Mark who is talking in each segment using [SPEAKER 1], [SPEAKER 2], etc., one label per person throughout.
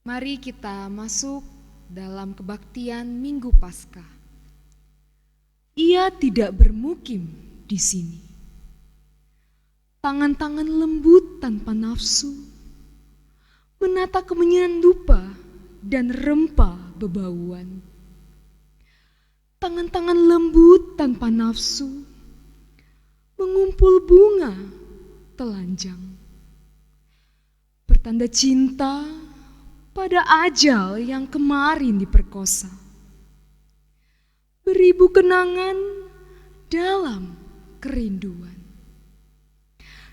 [SPEAKER 1] Mari kita masuk dalam kebaktian Minggu Paskah. Ia tidak bermukim di sini. Tangan-tangan lembut tanpa nafsu, menata kemenyan dupa dan rempah bebauan. Tangan-tangan lembut tanpa nafsu, mengumpul bunga telanjang. Bertanda cinta pada ajal yang kemarin diperkosa. Beribu kenangan dalam kerinduan.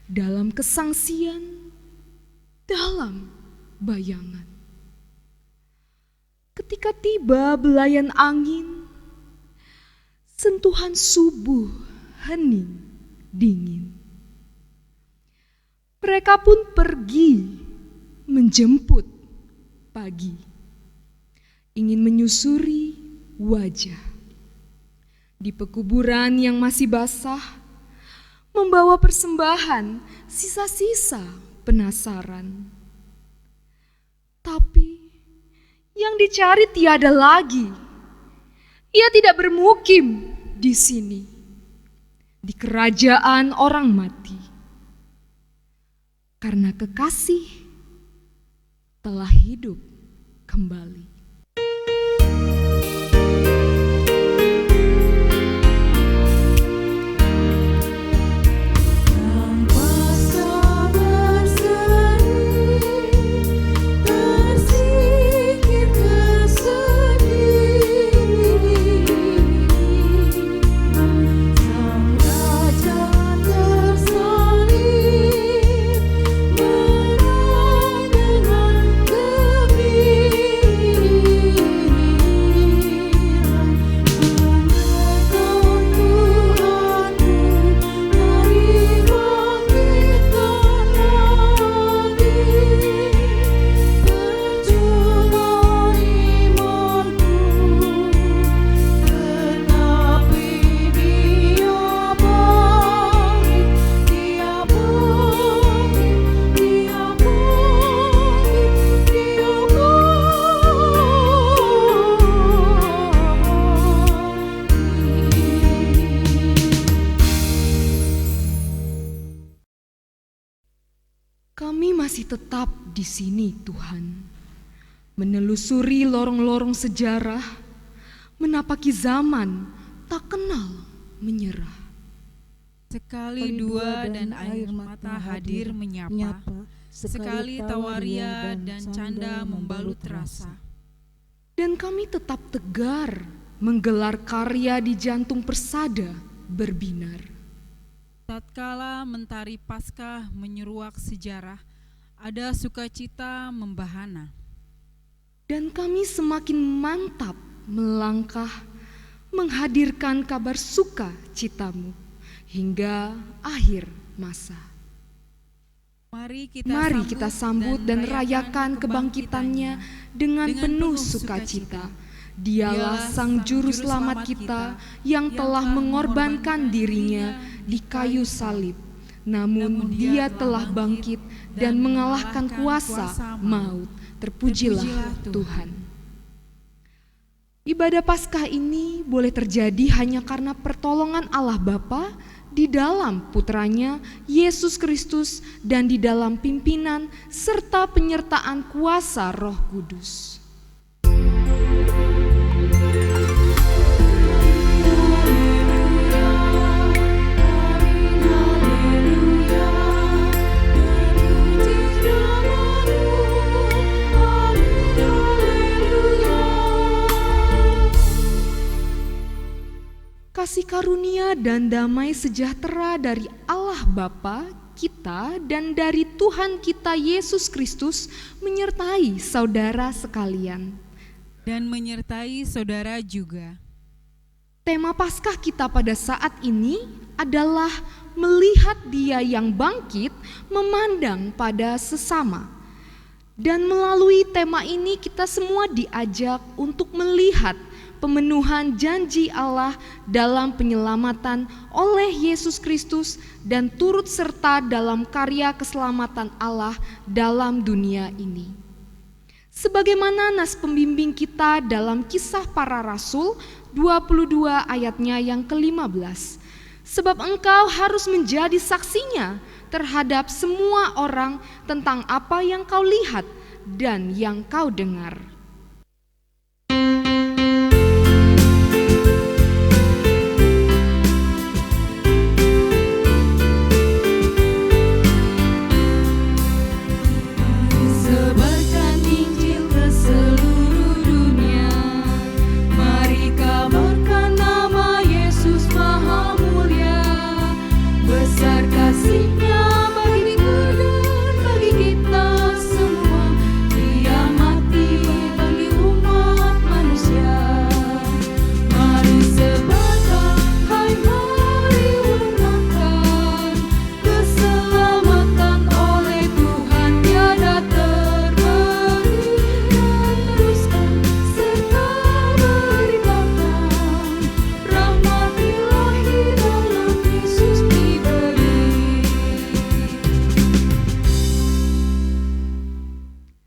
[SPEAKER 1] Dalam kesangsian, dalam bayangan. Ketika tiba belayan angin, sentuhan subuh hening dingin. Mereka pun pergi menjemput pagi, ingin menyusuri wajah di pekuburan yang masih basah, membawa persembahan sisa-sisa penasaran. Tapi yang dicari tiada lagi. Ia tidak bermukim di sini, di kerajaan orang mati, karena kekasih telah hidup kembali. Kami masih tetap di sini, Tuhan, menelusuri lorong-lorong sejarah, menapaki zaman tak kenal menyerah.
[SPEAKER 2] Sekali dua dan air mata hadir menyapa, sekali tawaria dan canda membalut rasa.
[SPEAKER 1] Dan kami tetap tegar menggelar karya di jantung persada berbinar.
[SPEAKER 2] Tatkala mentari Paskah menyeruak sejarah, ada sukacita membahana.
[SPEAKER 1] Dan kami semakin mantap melangkah menghadirkan kabar sukacitamu hingga akhir masa. Mari kita sambut dan rayakan kebangkitannya dengan penuh sukacita. Dialah Sang Juru Selamat kita yang telah mengorbankan dirinya di kayu salib. Namun Dia telah bangkit dan mengalahkan kuasa maut. Terpujilah Tuhan. Ibadah Paskah ini boleh terjadi hanya karena pertolongan Allah Bapa di dalam putranya Yesus Kristus dan di dalam pimpinan serta penyertaan kuasa Roh Kudus. Kasih karunia dan damai sejahtera dari Allah Bapa kita dan dari Tuhan kita Yesus Kristus menyertai saudara sekalian.
[SPEAKER 2] Dan menyertai saudara juga.
[SPEAKER 1] Tema Paskah kita pada saat ini adalah melihat Dia yang bangkit, memandang pada sesama. Dan melalui tema ini kita semua diajak untuk melihat pemenuhan janji Allah dalam penyelamatan oleh Yesus Kristus dan turut serta dalam karya keselamatan Allah dalam dunia ini. Sebagaimana nas pembimbing kita dalam Kisah Para Rasul 22 ayatnya yang ke-15. Sebab engkau harus menjadi saksinya terhadap semua orang tentang apa yang kau lihat dan yang kau dengar.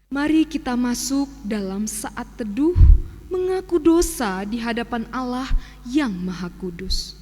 [SPEAKER 1] Mari kita masuk dalam saat teduh mengaku dosa di hadapan Allah yang Maha Kudus.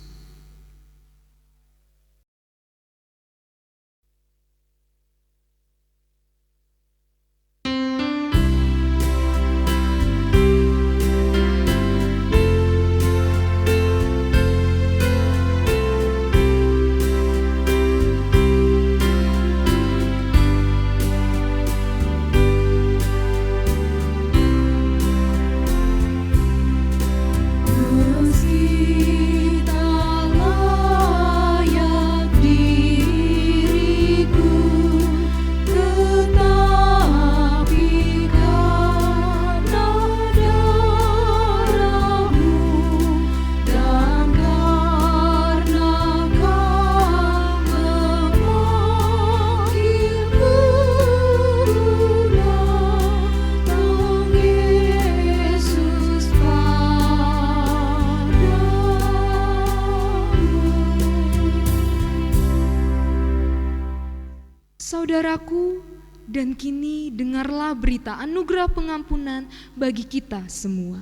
[SPEAKER 1] Saudaraku, dan kini dengarlah berita anugerah pengampunan bagi kita semua.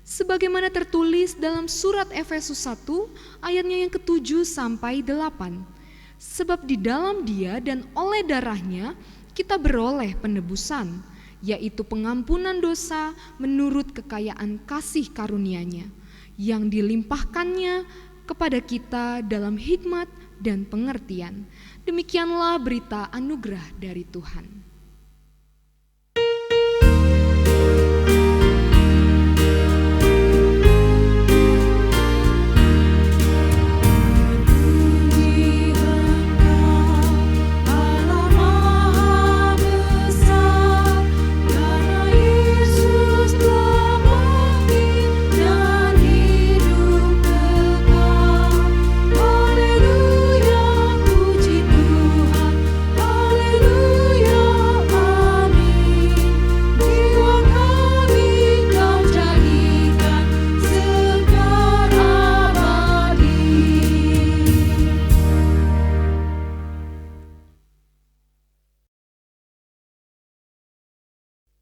[SPEAKER 1] Sebagaimana tertulis dalam surat Efesus 1 ayatnya yang ke-7 sampai 8. Sebab di dalam Dia dan oleh darahnya kita beroleh penebusan, yaitu pengampunan dosa menurut kekayaan kasih karunia-Nya, yang dilimpahkannya kepada kita dalam hikmat dan pengertian. Demikianlah berita anugerah dari Tuhan.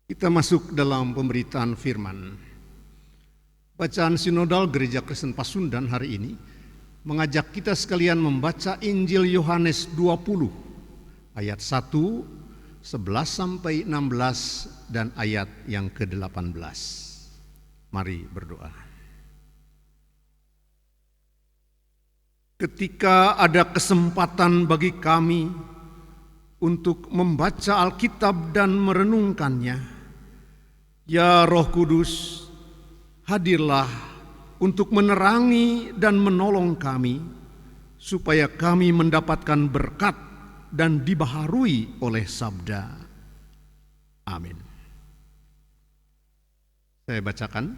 [SPEAKER 3] Kita masuk dalam pemberitaan firman. Bacaan sinodal Gereja Kristen Pasundan hari ini mengajak kita sekalian membaca Injil Yohanes 20 ayat 1, 11 sampai 16 dan ayat yang ke-18. Mari berdoa. Ketika ada kesempatan bagi kami untuk membaca Alkitab dan merenungkannya, ya Roh Kudus, hadirlah untuk menerangi dan menolong kami, supaya kami mendapatkan berkat dan dibaharui oleh sabda. Amin. Saya bacakan.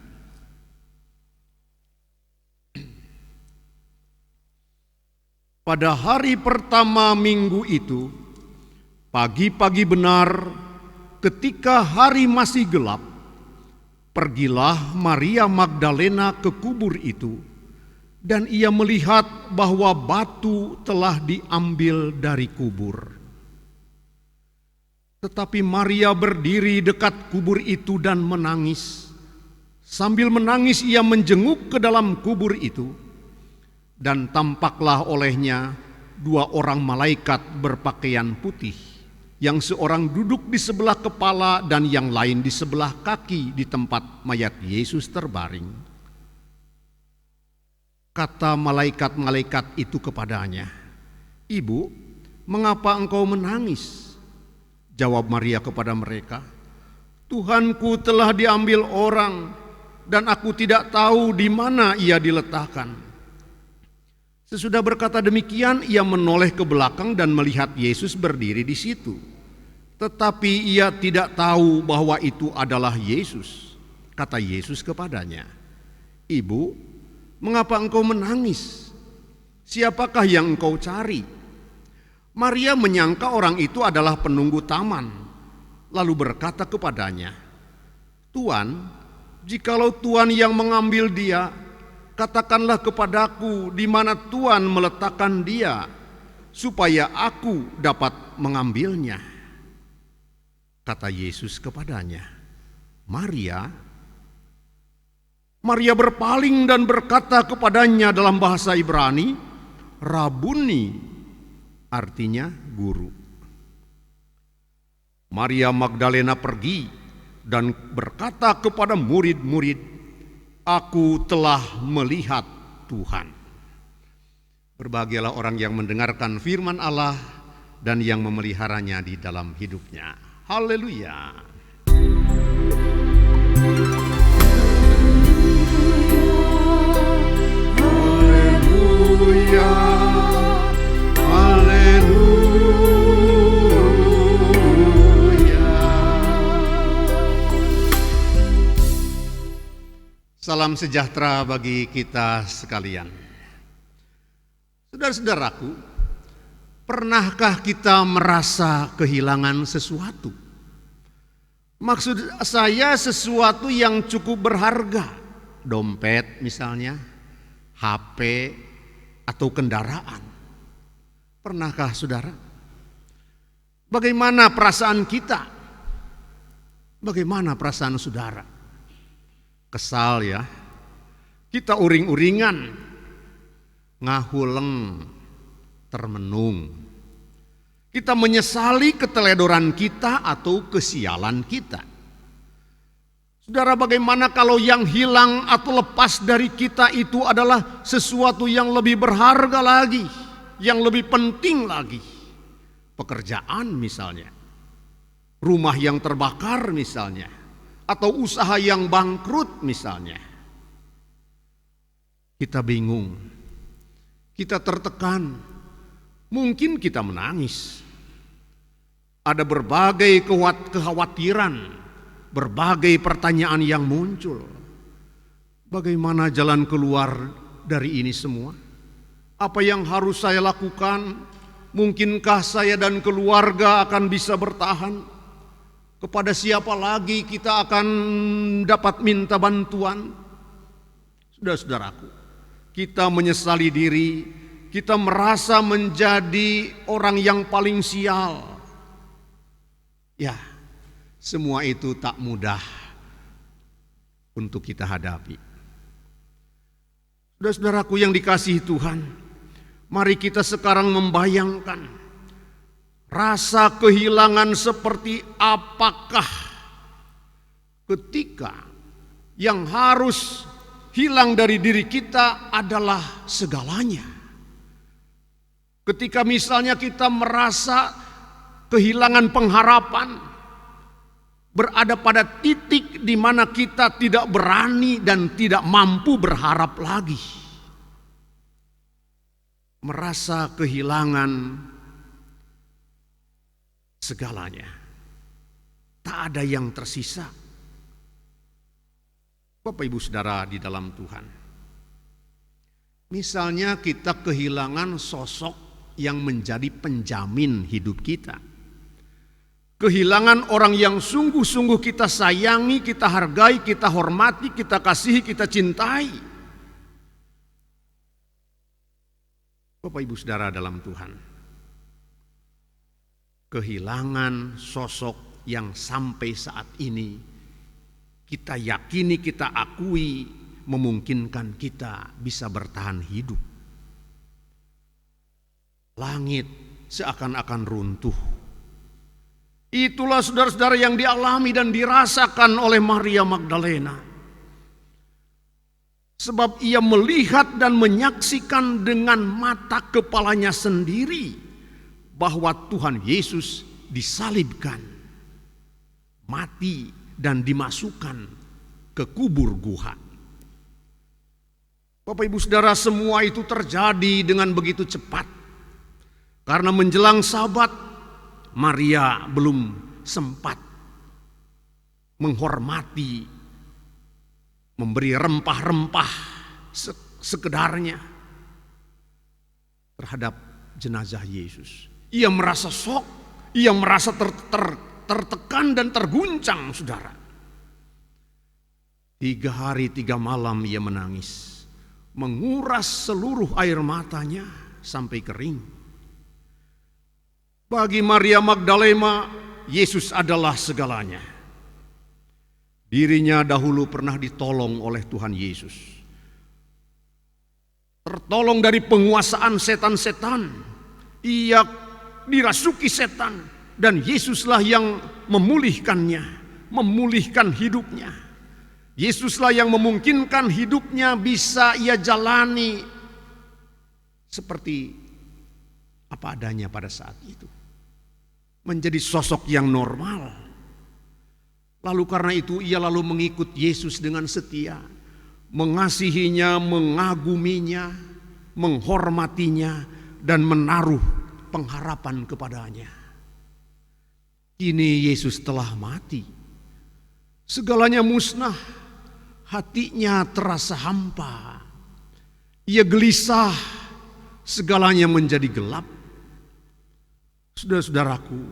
[SPEAKER 3] Pada hari pertama minggu itu, pagi-pagi benar, ketika hari masih gelap, pergilah Maria Magdalena ke kubur itu, dan ia melihat bahwa batu telah diambil dari kubur. Tetapi Maria berdiri dekat kubur itu dan menangis. Sambil menangis ia menjenguk ke dalam kubur itu, dan tampaklah olehnya dua orang malaikat berpakaian putih, yang seorang duduk di sebelah kepala dan yang lain di sebelah kaki di tempat mayat Yesus terbaring. Kata malaikat-malaikat itu kepadanya, "Ibu, mengapa engkau menangis?" Jawab Maria kepada mereka, "Tuhanku telah diambil orang, dan aku tidak tahu di mana ia diletakkan." Sesudah berkata demikian, ia menoleh ke belakang dan melihat Yesus berdiri di situ. Tetapi ia tidak tahu bahwa itu adalah Yesus. Kata Yesus kepadanya, "Ibu, mengapa engkau menangis? Siapakah yang engkau cari?" Maria menyangka orang itu adalah penunggu taman, lalu berkata kepadanya, "Tuan, jikalau Tuan yang mengambil dia, katakanlah kepadaku di mana Tuan meletakkan dia, supaya aku dapat mengambilnya." Kata Yesus kepadanya, "Maria." Maria berpaling dan berkata kepadanya dalam bahasa Ibrani, "Rabuni," artinya guru. Maria Magdalena pergi dan berkata kepada murid-murid, "Aku telah melihat Tuhan." Berbahagialah orang yang mendengarkan firman Allah dan yang memeliharanya di dalam hidupnya. Haleluya. Haleluya. Salam sejahtera bagi kita sekalian. Saudara-saudaraku, pernahkah kita merasa kehilangan sesuatu? Maksud saya sesuatu yang cukup berharga, dompet misalnya, HP, atau kendaraan. Pernahkah saudara? Bagaimana perasaan kita? Bagaimana perasaan saudara? Kesal ya, kita uring-uringan, ngahuleng, termenung. Kita menyesali keteledoran kita atau kesialan kita. Saudara, bagaimana kalau yang hilang atau lepas dari kita itu adalah sesuatu yang lebih berharga lagi, yang lebih penting lagi? Pekerjaan misalnya, rumah yang terbakar misalnya, atau usaha yang bangkrut misalnya. Kita bingung, kita tertekan, mungkin kita menangis. Ada berbagai kekhawatiran, berbagai pertanyaan yang muncul. Bagaimana jalan keluar dari ini semua? Apa yang harus saya lakukan? Mungkinkah saya dan keluarga akan bisa bertahan? Kepada siapa lagi kita akan dapat minta bantuan? Saudara-saudaraku, kita menyesali diri, kita merasa menjadi orang yang paling sial. Ya, semua itu tak mudah untuk kita hadapi. Saudara-saudaraku yang dikasihi Tuhan, mari kita sekarang membayangkan rasa kehilangan seperti apakah ketika yang harus hilang dari diri kita adalah segalanya. Ketika misalnya kita merasa kehilangan pengharapan, berada pada titik di mana kita tidak berani dan tidak mampu berharap lagi. Merasa kehilangan segalanya, tak ada yang tersisa. Bapak Ibu Saudara di dalam Tuhan, misalnya kita kehilangan sosok yang menjadi penjamin hidup kita, kehilangan orang yang sungguh-sungguh kita sayangi, kita hargai, kita hormati, kita kasihi, kita cintai. Bapak Ibu Saudara dalam Tuhan, kehilangan sosok yang sampai saat ini kita yakini, kita akui memungkinkan kita bisa bertahan hidup. Langit seakan-akan runtuh. Itulah saudara-saudara yang dialami dan dirasakan oleh Maria Magdalena. Sebab ia melihat dan menyaksikan dengan mata kepalanya sendiri bahwa Tuhan Yesus disalibkan, mati dan dimasukkan ke kubur gua. Bapak Ibu Saudara, semua itu terjadi dengan begitu cepat. Karena menjelang Sabat, Maria belum sempat menghormati, memberi rempah-rempah sekedarnya terhadap jenazah Yesus. Ia merasa shock, ia merasa tertekan dan terguncang, saudara. 3 hari 3 malam ia menangis, menguras seluruh air matanya sampai kering. Bagi Maria Magdalena, Yesus adalah segalanya. Dirinya dahulu pernah ditolong oleh Tuhan Yesus. Tertolong dari penguasaan setan-setan. Ia dirasuki setan dan Yesuslah yang memulihkannya, memulihkan hidupnya. Yesuslah yang memungkinkan hidupnya bisa ia jalani seperti apa adanya pada saat itu. Menjadi sosok yang normal. Lalu karena itu ia lalu mengikut Yesus dengan setia, mengasihinya, mengaguminya, menghormatinya, dan menaruh pengharapan kepadanya. Kini Yesus telah mati, segalanya musnah, hatinya terasa hampa, ia gelisah, segalanya menjadi gelap. Saudara-saudaraku,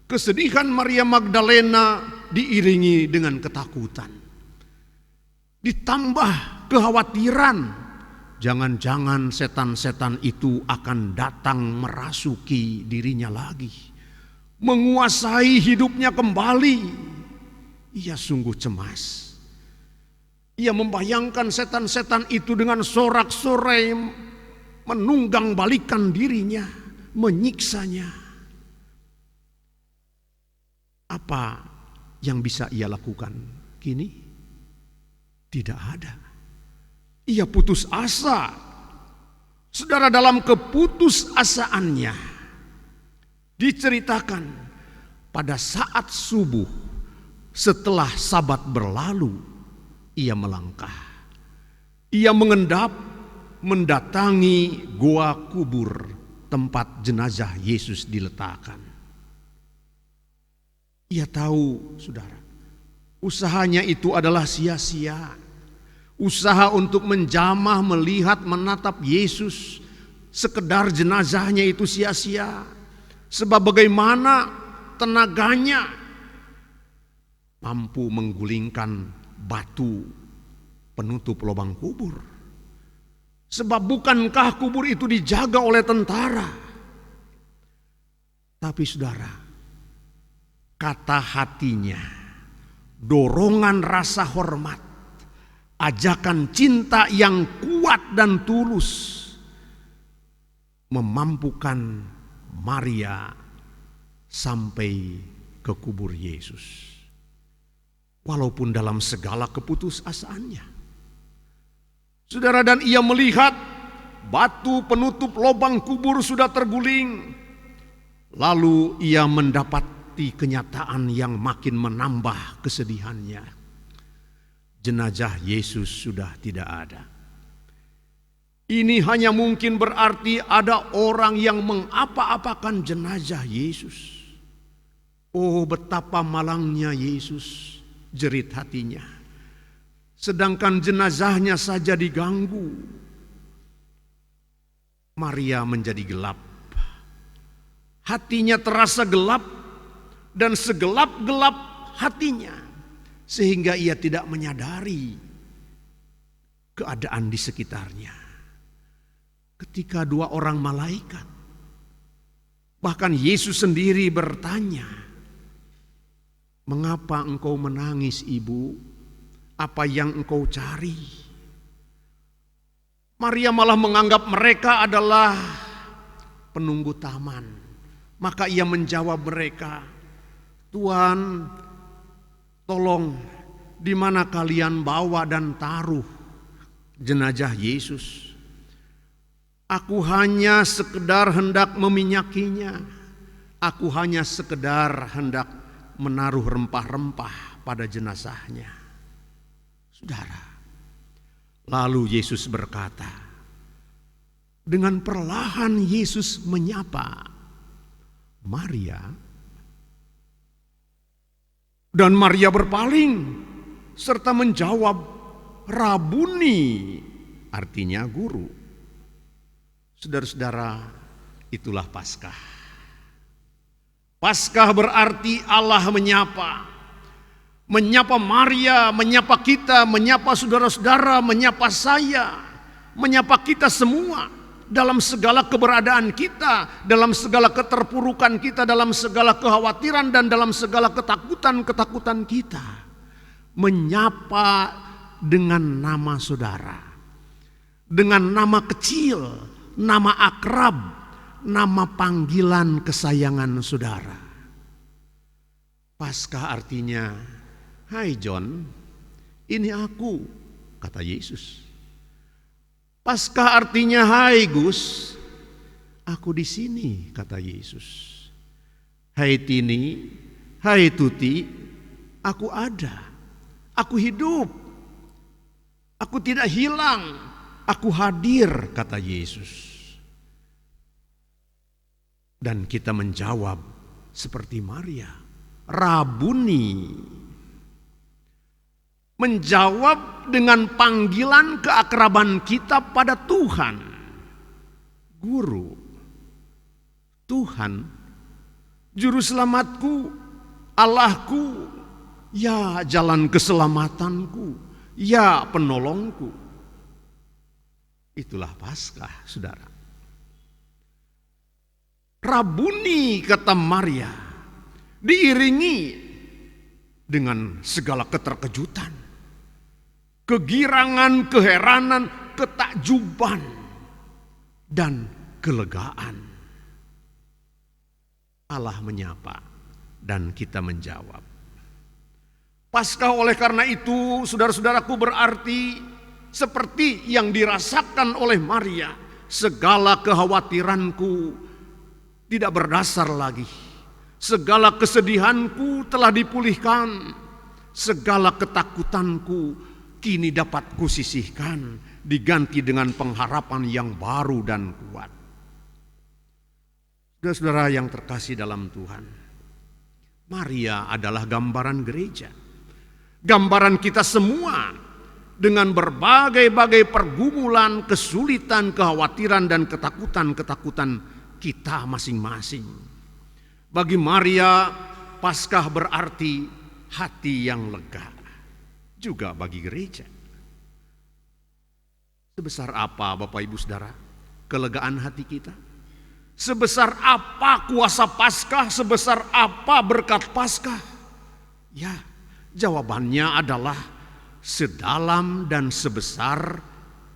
[SPEAKER 3] kesedihan Maria Magdalena diiringi dengan ketakutan. Ditambah kekhawatiran, jangan-jangan setan-setan itu akan datang merasuki dirinya lagi, menguasai hidupnya kembali. Ia sungguh cemas. Ia membayangkan setan-setan itu dengan sorak-sorai menunggang balikan dirinya, menyiksanya. Apa yang bisa ia lakukan kini? Tidak ada. Ia putus asa. Saudara, dalam keputusasaannya diceritakan pada saat subuh setelah Sabat berlalu, ia melangkah. Ia mengendap mendatangi goa kubur tempat jenazah Yesus diletakkan. Ia tahu, saudara, usahanya itu adalah sia-sia. Usaha untuk menjamah, melihat, menatap Yesus, sekedar jenazahnya itu sia-sia. Sebab bagaimana tenaganya mampu menggulingkan batu penutup lubang kubur. Sebab bukankah kubur itu dijaga oleh tentara? Tapi saudara, kata hatinya, dorongan rasa hormat, ajakan cinta yang kuat dan tulus memampukan Maria sampai ke kubur Yesus. Walaupun dalam segala keputusasaannya. Saudara, dan ia melihat batu penutup lubang kubur sudah terguling. Lalu ia mendapat kenyataan yang makin menambah kesedihannya. Jenazah Yesus sudah tidak ada. Ini hanya mungkin berarti ada orang yang mengapa-apakan jenazah Yesus. Oh, betapa malangnya Yesus, jerit hatinya. Sedangkan jenazahnya saja diganggu. Maria menjadi gelap. Hatinya terasa gelap. Dan segelap-gelap hatinya, sehingga ia tidak menyadari keadaan di sekitarnya. Ketika 2 orang malaikat Bahkan Yesus sendiri bertanya, "Mengapa engkau menangis, ibu? Apa yang engkau cari?" Maria malah menganggap mereka adalah penunggu taman. Maka ia menjawab mereka, "Tuhan, tolong, di mana kalian bawa dan taruh jenazah Yesus? Aku hanya sekedar hendak meminyakinya. Aku hanya sekedar hendak menaruh rempah-rempah pada jenazahnya." Saudara, lalu Yesus berkata, dengan perlahan Yesus menyapa Maria. Dan Maria berpaling serta menjawab, "Rabuni," artinya guru. Saudara-saudara, itulah Paskah. Paskah berarti Allah menyapa. Menyapa Maria, menyapa kita, menyapa saudara-saudara, menyapa saya, menyapa kita semua dalam segala keberadaan kita, dalam segala keterpurukan kita, dalam segala kekhawatiran dan dalam segala ketakutan-ketakutan kita. Menyapa dengan nama saudara, dengan nama kecil, nama akrab, nama panggilan kesayangan saudara. Paskah artinya, "Hai John, ini aku," kata Yesus. Paskah artinya, "Hai Gus, aku di sini," kata Yesus. "Hai Tini, hai Tuti, aku ada, aku hidup, aku tidak hilang, aku hadir," kata Yesus. Dan kita menjawab seperti Maria, "Rabuni." Menjawab dengan panggilan keakraban kita pada Tuhan. Guru, Tuhan, Juru Selamatku, Allahku, ya jalan keselamatanku, ya penolongku. Itulah Paskah, saudara. Rabuni, kata Maria, diiringi dengan segala keterkejutan, kegirangan, keheranan, ketakjuban, dan kelegaan. Allah menyapa dan kita menjawab. Paskah oleh karena itu, saudara-saudaraku, berarti seperti yang dirasakan oleh Maria, segala kekhawatiranku tidak berdasar lagi. Segala kesedihanku telah dipulihkan. Segala ketakutanku kini dapat kusisihkan, diganti dengan pengharapan yang baru dan kuat. Saudara-saudara yang terkasih dalam Tuhan, Maria adalah gambaran gereja. Gambaran kita semua dengan berbagai-bagai pergumulan, kesulitan, kekhawatiran, dan ketakutan-ketakutan kita masing-masing. Bagi Maria, Paskah berarti hati yang lega. Juga bagi gereja. Sebesar apa, Bapak Ibu Saudara, kelegaan hati kita? Sebesar apa kuasa Paskah? Sebesar apa berkat Paskah? Ya, jawabannya adalah sedalam dan sebesar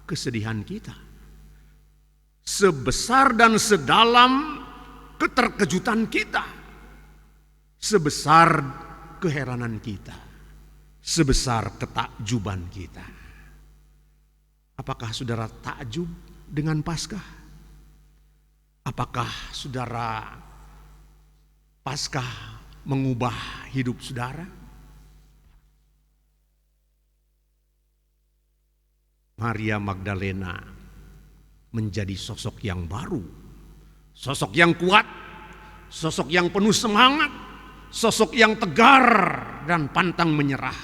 [SPEAKER 3] kesedihan kita. Sebesar dan sedalam keterkejutan kita. Sebesar keheranan kita. Sebesar ketakjuban kita. Apakah saudara takjub dengan Paskah? Apakah saudara Paskah mengubah hidup saudara? Maria Magdalena menjadi sosok yang baru, sosok yang kuat, sosok yang penuh semangat, sosok yang tegar dan pantang menyerah,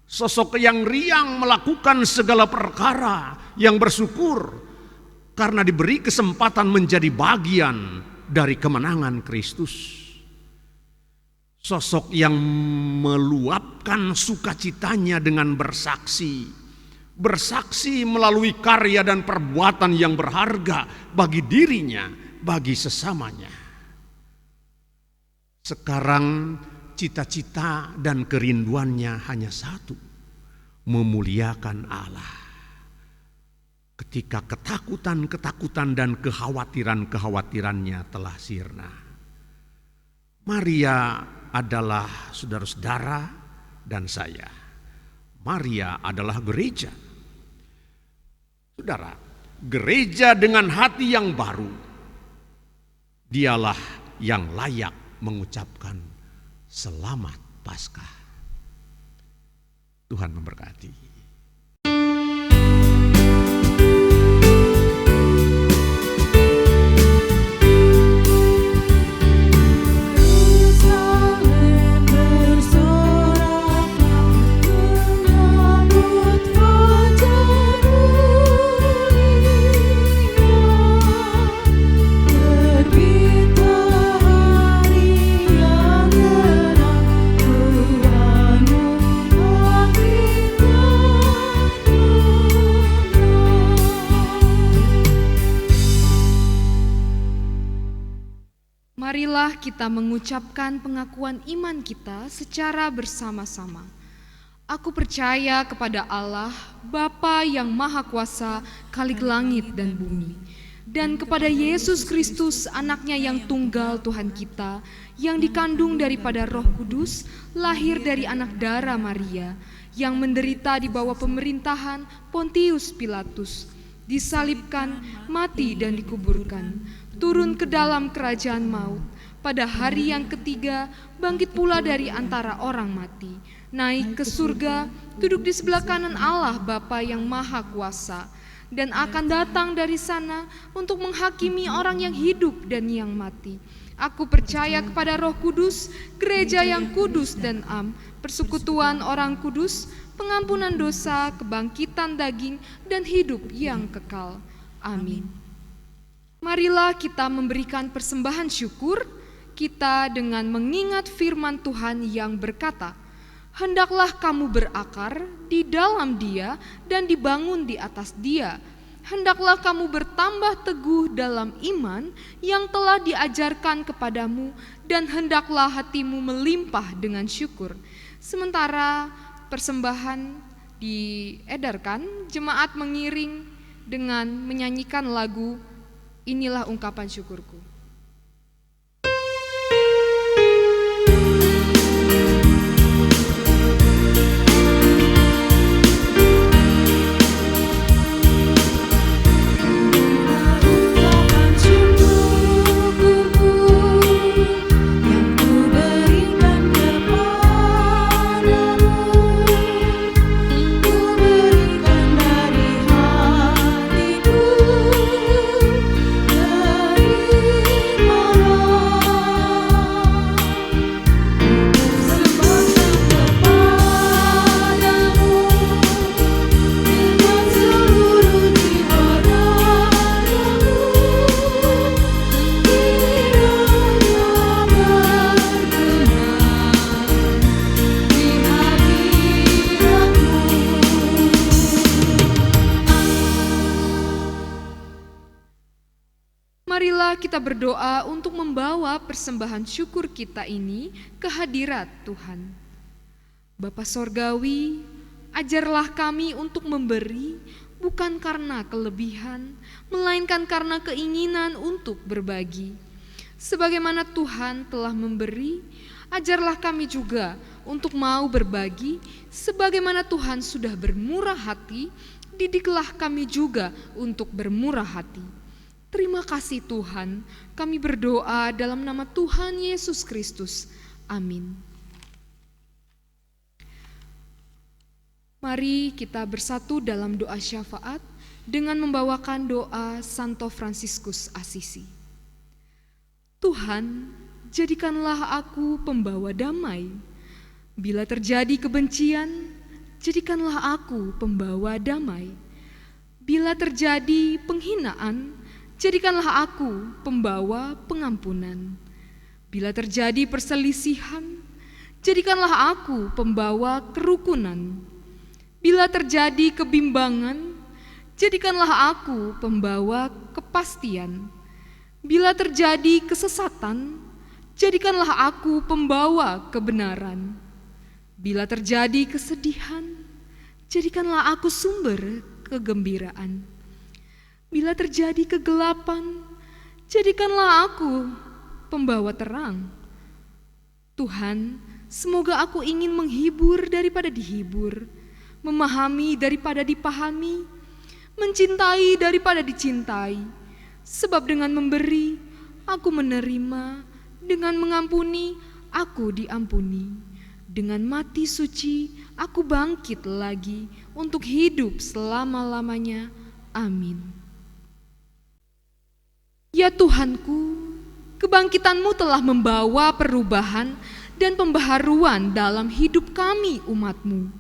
[SPEAKER 3] sosok yang riang melakukan segala perkara, yang bersyukur karena diberi kesempatan menjadi bagian dari kemenangan Kristus. Sosok yang meluapkan sukacitanya dengan bersaksi melalui karya dan perbuatan yang berharga bagi dirinya, bagi sesamanya. Sekarang cita-cita dan kerinduannya hanya satu, memuliakan Allah. Ketika ketakutan-ketakutan dan kekhawatiran-kekhawatirannya telah sirna. Maria adalah saudara-saudara dan saya. Maria adalah gereja. Saudara, gereja dengan hati yang baru, dialah yang layak mengucapkan selamat Paskah. Tuhan memberkati.
[SPEAKER 1] Marilah kita mengucapkan pengakuan iman kita secara bersama-sama. Aku percaya kepada Allah, Bapa yang Maha Kuasa, Khalik langit dan bumi, dan kepada Yesus Kristus, anaknya yang tunggal Tuhan kita, yang dikandung daripada Roh Kudus, lahir dari anak darah Maria, yang menderita di bawah pemerintahan Pontius Pilatus, disalibkan, mati dan dikuburkan, turun ke dalam kerajaan maut, pada hari yang ketiga bangkit pula dari antara orang mati, naik ke surga, duduk di sebelah kanan Allah Bapa yang Maha Kuasa, dan akan datang dari sana untuk menghakimi orang yang hidup dan yang mati. Aku percaya kepada Roh Kudus, gereja yang kudus dan am, persekutuan orang kudus, pengampunan dosa, kebangkitan daging, dan hidup yang kekal. Amin. Marilah kita memberikan persembahan syukur kita dengan mengingat firman Tuhan yang berkata, "Hendaklah kamu berakar di dalam Dia dan dibangun di atas Dia. Hendaklah kamu bertambah teguh dalam iman yang telah diajarkan kepadamu, dan hendaklah hatimu melimpah dengan syukur." Sementara persembahan diedarkan, jemaat mengiring dengan menyanyikan lagu "Inilah Ungkapan Syukurku". Marilah kita berdoa untuk membawa persembahan syukur kita ini ke hadirat Tuhan. Bapa Sorgawi, ajarlah kami untuk memberi bukan karena kelebihan, melainkan karena keinginan untuk berbagi. Sebagaimana Tuhan telah memberi, ajarlah kami juga untuk mau berbagi. Sebagaimana Tuhan sudah bermurah hati, didiklah kami juga untuk bermurah hati. Terima kasih Tuhan, kami berdoa dalam nama Tuhan Yesus Kristus. Amin. Mari kita bersatu dalam doa syafaat dengan membawakan doa Santo Fransiskus Assisi. Tuhan, jadikanlah aku pembawa damai. Bila terjadi kebencian, jadikanlah aku pembawa damai. Bila terjadi penghinaan, jadikanlah aku pembawa pengampunan. Bila terjadi perselisihan, jadikanlah aku pembawa kerukunan. Bila terjadi kebimbangan, jadikanlah aku pembawa kepastian. Bila terjadi kesesatan, jadikanlah aku pembawa kebenaran. Bila terjadi kesedihan, jadikanlah aku sumber kegembiraan. Bila terjadi kegelapan, jadikanlah aku pembawa terang. Tuhan, semoga aku ingin menghibur daripada dihibur, memahami daripada dipahami, mencintai daripada dicintai. Sebab dengan memberi, aku menerima, dengan mengampuni, aku diampuni. Dengan mati suci, aku bangkit lagi untuk hidup selama-lamanya. Amin. Ya Tuhanku, kebangkitan-Mu telah membawa perubahan dan pembaharuan dalam hidup kami umat-Mu.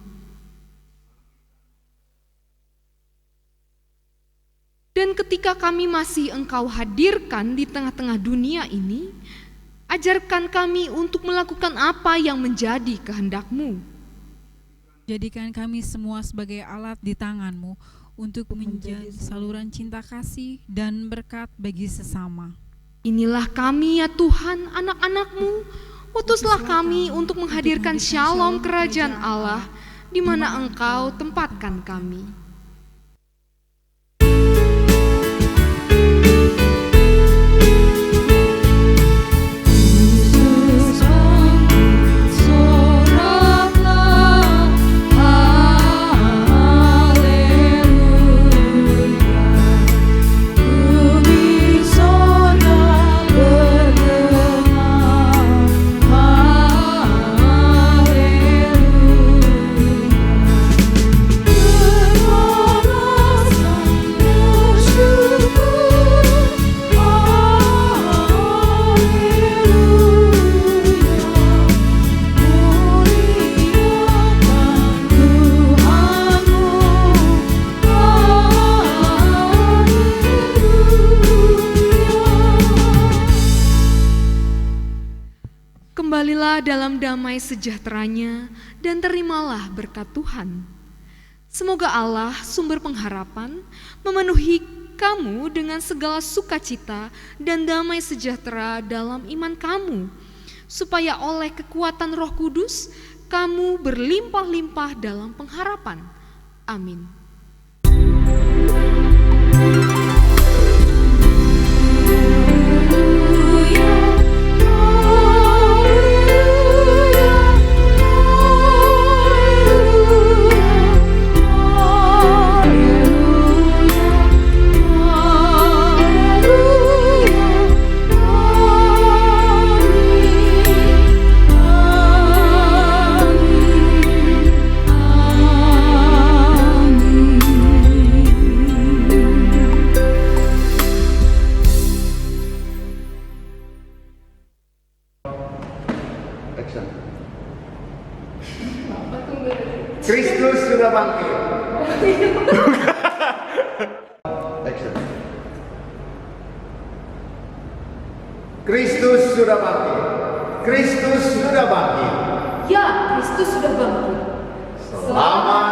[SPEAKER 1] Dan ketika kami masih Engkau hadirkan di tengah-tengah dunia ini, ajarkan kami untuk melakukan apa yang menjadi kehendak-Mu.
[SPEAKER 2] Jadikan kami semua sebagai alat di tangan-Mu untuk menjadi saluran cinta kasih dan berkat bagi sesama.
[SPEAKER 1] Inilah kami ya Tuhan, anak-anak-Mu. Utuslah kami untuk menghadirkan shalom kerajaan Allah di mana Engkau tempatkan kami. Kembalilah dalam damai sejahteranya dan terimalah berkat Tuhan. Semoga Allah, sumber pengharapan, memenuhi kamu dengan segala sukacita dan damai sejahtera dalam iman kamu, supaya oleh kekuatan Roh Kudus, kamu berlimpah-limpah dalam pengharapan. Amin.
[SPEAKER 3] Kristus sudah bangkit. Action. Kristus sudah bangkit. Kristus sudah bangkit.
[SPEAKER 1] Ya, Kristus sudah bangkit.
[SPEAKER 3] Selamat